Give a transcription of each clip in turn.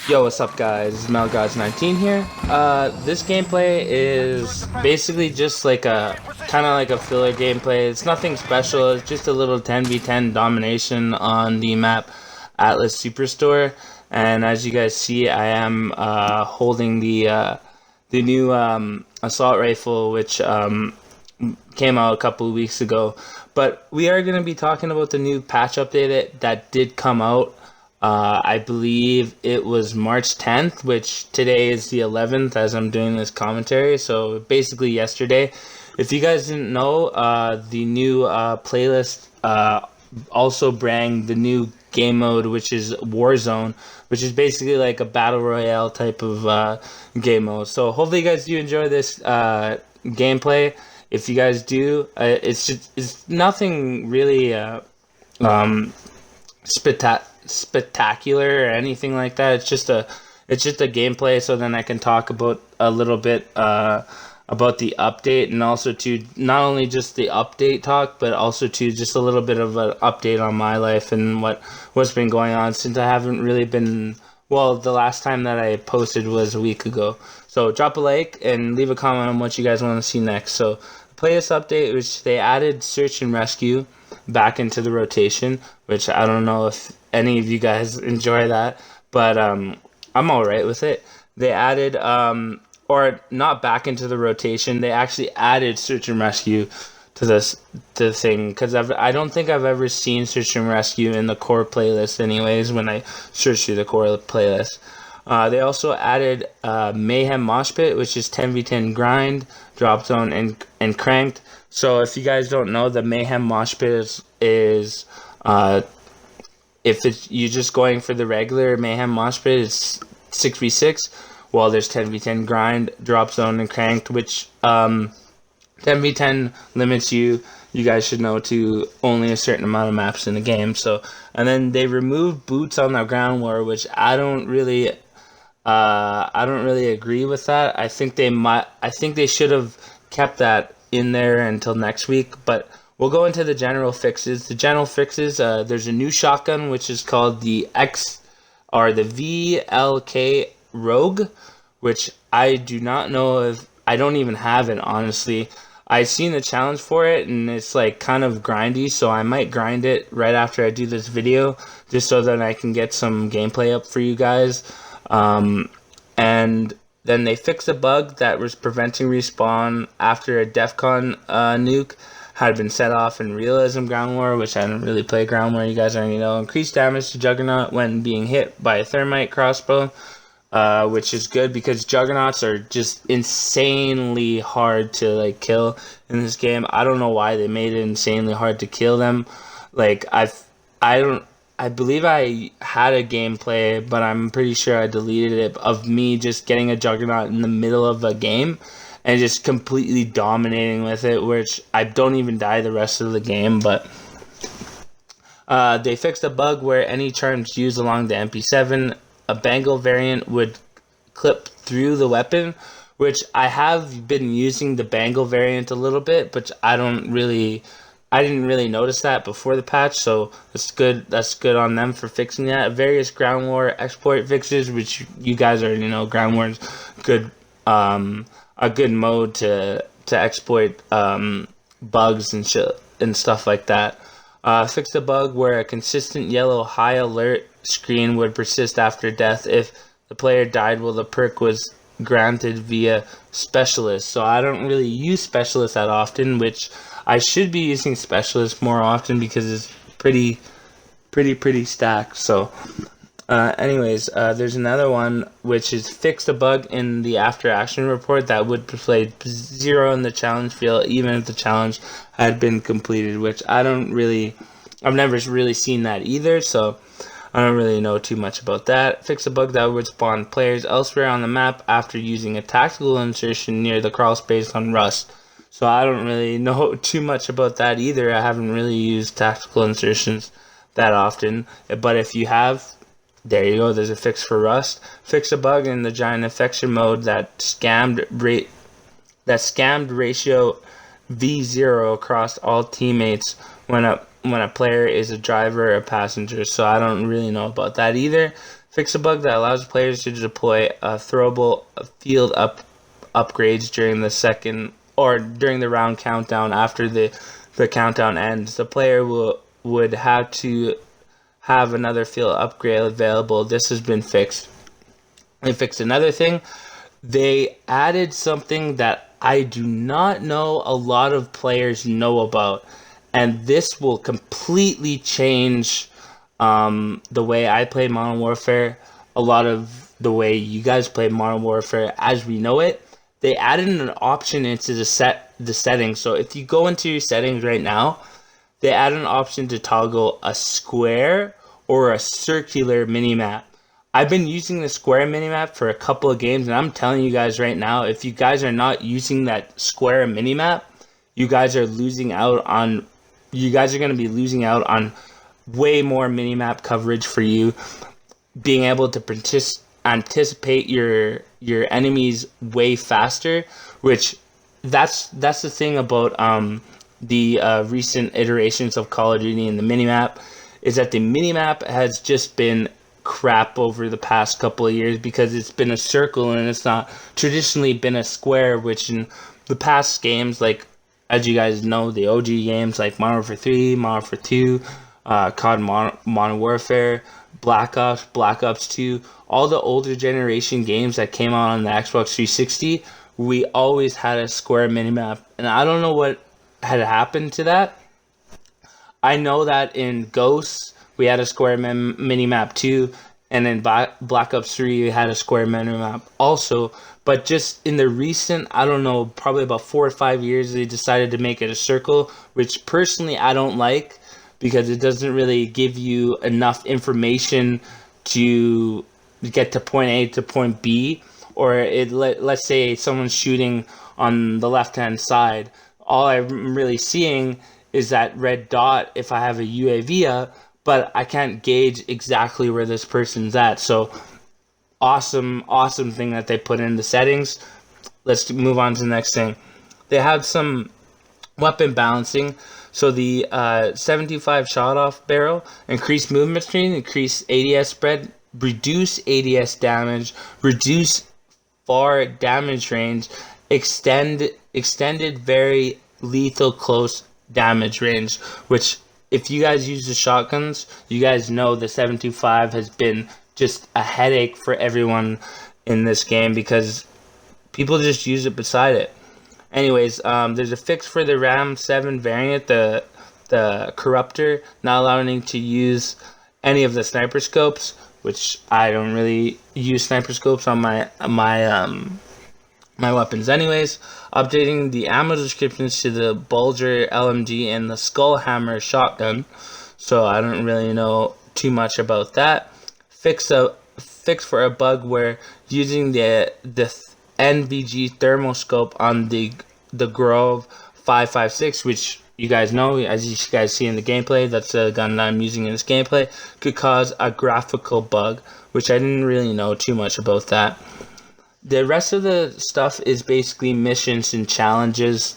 Yo, what's up, guys? It's MelGods19 here. This gameplay is basically just like a kind of like a filler gameplay. It's nothing special. It's just a little 10v10 domination on the map Atlas Superstore. And as you guys see, I am holding the new assault rifle, which came out a couple of weeks ago. But we are going to be talking about the new patch update that did come out. I believe it was March 10th, which today is the 11th as I'm doing this commentary. So basically yesterday. If you guys didn't know, the new playlist also bring the new game mode, which is Warzone, which is basically like a battle royale type of game mode. So hopefully you guys do enjoy this gameplay. If you guys do, it's nothing really um, spectacular or anything like that. It's just a gameplay, so then I can talk about a little bit about the update, and also to not only just the update talk, but also to just a little bit of an update on my life and what's been going on since I haven't really been. Well, the last time that I posted was a week ago. So drop a like and leave a comment on what you guys want to see next. So playlist update, which they added search and rescue back into the rotation, which I don't know if any of you guys enjoy that, but I'm all right with it. They added, or not back into the rotation. They actually added search and rescue to the thing because I don't think I've ever seen search and rescue in the core playlist. Anyways, when I search through the core playlist. They also added Mayhem Mosh Pit, which is 10v10 grind, drop zone, and cranked. So if you guys don't know, the Mayhem Mosh Pit is if it's you just going for the regular Mayhem Mosh Pit, it's 6v6. Well, there's 10v10 grind, drop zone, and cranked, which 10v10 limits you guys should know to only a certain amount of maps in the game. So, and then they removed boots on the ground war, which I don't really agree with that. I think they should have kept that in there until next week. But we'll go into the general fixes. The general fixes. There's a new shotgun which is called the X or the VLK Rogue, which I do not know if I don't even have it, honestly. I've seen the challenge for it and it's like kind of grindy, so I might grind it right after I do this video just so that I can get some gameplay up for you guys. And then they fixed a bug that was preventing respawn after a DEF CON nuke had been set off in Realism Ground War, which I don't really play Ground War, you guys already know. Increased damage to Juggernaut when being hit by a thermite crossbow, which is good because Juggernauts are just insanely hard to like kill in this game. I don't know why they made it insanely hard to kill them. Like I don't. I believe I had a gameplay, but I'm pretty sure I deleted it, of me just getting a Juggernaut in the middle of a game and just completely dominating with it, which I don't even die the rest of the game. But they fixed a bug where any charms used along the MP7, a Bangle variant would clip through the weapon, which I have been using the Bangle variant a little bit, but I didn't really notice that before the patch, so that's good. That's good on them for fixing that. Various ground war exploit fixes, which you guys already know. Ground war is good, a good mode to exploit bugs and shit and stuff like that. Fixed a bug where a consistent yellow high alert screen would persist after death if the player died while the perk was granted via specialist. So I don't really use specialist that often, which I should be using specialist more often because it's pretty stacked. So there's another one which is fixed a bug in the after action report that would display 0 in the challenge field even if the challenge had been completed, which I've never really seen that either, so I don't really know too much about that. Fix a bug that would spawn players elsewhere on the map after using a tactical insertion near the crawl space on Rust. So I don't really know too much about that either. I haven't really used tactical insertions that often. But if you have, there you go. There's a fix for Rust. Fix a bug in the giant infection mode that scammed ratio V0 across all teammates when a player is a driver or a passenger. So I don't really know about that either. Fix a bug that allows players to deploy throwable field upgrades during the second or during the round countdown. After the countdown ends, the player would have to have another field upgrade available. This has been fixed. They fixed another thing. They added something that I do not know a lot of players know about, and this will completely change the way I play Modern Warfare, a lot of the way you guys play Modern Warfare as we know it. They added an option into the settings. So if you go into your settings right now, they added an option to toggle a square or a circular minimap. I've been using the square minimap for a couple of games, and I'm telling you guys right now, if you guys are not using that square minimap, you guys are losing out on. You guys are going to be losing out on way more minimap coverage for you, being able to anticipate your enemies way faster. Which that's the thing about the recent iterations of Call of Duty and the minimap, is that the minimap has just been crap over the past couple of years because it's been a circle and it's not traditionally been a square, which in the past games, like as you guys know, the OG games like Modern Warfare 3, Modern Warfare 2, COD Modern Warfare, Black Ops 2, all the older generation games that came out on the Xbox 360, we always had a square minimap, and I don't know what had happened to that. I know that in Ghosts we had a square minimap too, and in Black Ops 3 we had a square minimap also. But just in the recent, I don't know, probably about 4 or 5 years, they decided to make it a circle, which personally I don't like because it doesn't really give you enough information to get to point A to point B. Or let's say someone's shooting on the left-hand side. All I'm really seeing is that red dot if I have a UAV up, but I can't gauge exactly where this person's at. So awesome thing that they put in the settings. Let's move on to the next thing. They have some weapon balancing. So the 75 shot off barrel, increase movement speed, increase ADS spread, reduce ADS damage, reduce far damage range, extended very lethal close damage range, which if you guys use the shotguns, you guys know the 725 has been just a headache for everyone in this game because people just use it beside it. Anyways, there's a fix for the RAM 7 variant, the corruptor, not allowing to use any of the sniper scopes, which I don't really use sniper scopes on my weapons anyways. Updating the ammo descriptions to the Bulger LMG and the Skullhammer shotgun, so I don't really know too much about that. Fix for a bug where using the NVG thermal scope on the Grove 556, which you guys know, as you guys see in the gameplay, that's a gun that I'm using in this gameplay, could cause a graphical bug, which I didn't really know too much about that. The rest of the stuff is basically missions and challenges,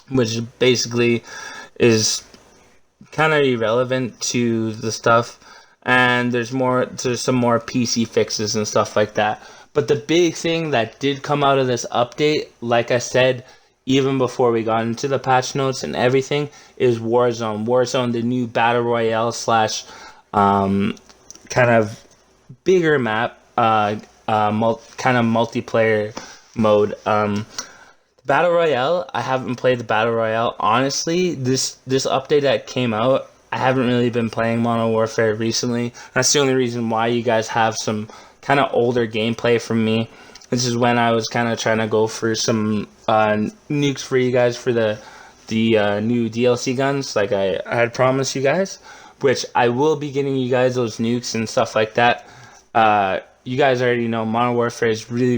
which basically is kind of irrelevant to the stuff. And there's some more PC fixes and stuff like that. But the big thing that did come out of this update, like I said, even before we got into the patch notes and everything, is Warzone. Warzone, the new Battle Royale slash kind of bigger map, kind of multiplayer mode. Battle Royale, I haven't played the Battle Royale. Honestly, this update that came out, I haven't really been playing Modern Warfare recently. That's the only reason why you guys have some kind of older gameplay from me. This is when I was kind of trying to go for some nukes for you guys for the new DLC guns, like I had promised you guys, which I will be getting you guys those nukes and stuff like that. You guys already know Modern Warfare is really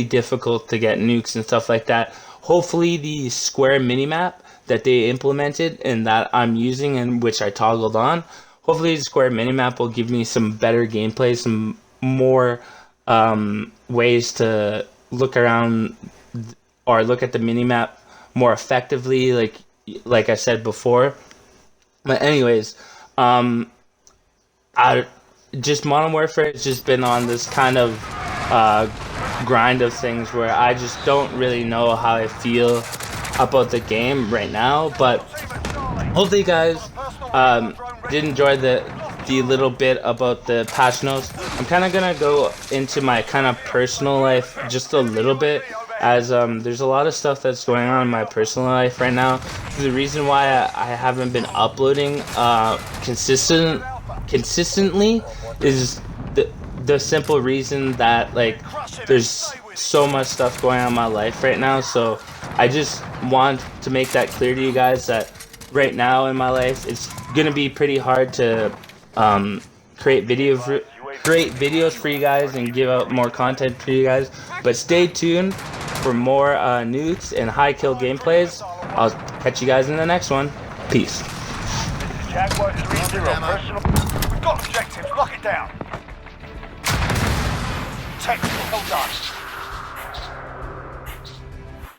difficult to get nukes and stuff like that. Hopefully the square minimap that they implemented and that I'm using and which I toggled on, hopefully the square minimap will give me some better gameplay, some more ways to look around or look at the minimap more effectively, like I said before. But anyways, just Modern Warfare has just been on this kind of grind of things where I just don't really know how I feel about the game right now. But hopefully, you guys did enjoy the little bit about the patch notes. I'm kind of gonna go into my kind of personal life just a little bit, as there's a lot of stuff that's going on in my personal life right now. The reason why I haven't been uploading consistently is the simple reason that, like, there's so much stuff going on in my life right now. So I just want to make that clear to you guys that right now in my life it's gonna be pretty hard to create videos for you guys and give out more content for you guys. But stay tuned for more news and high kill gameplays. I'll catch you guys in the next one. Peace. Jaguar 3-0, personal. We've got objectives, lock it down. Technical, well done.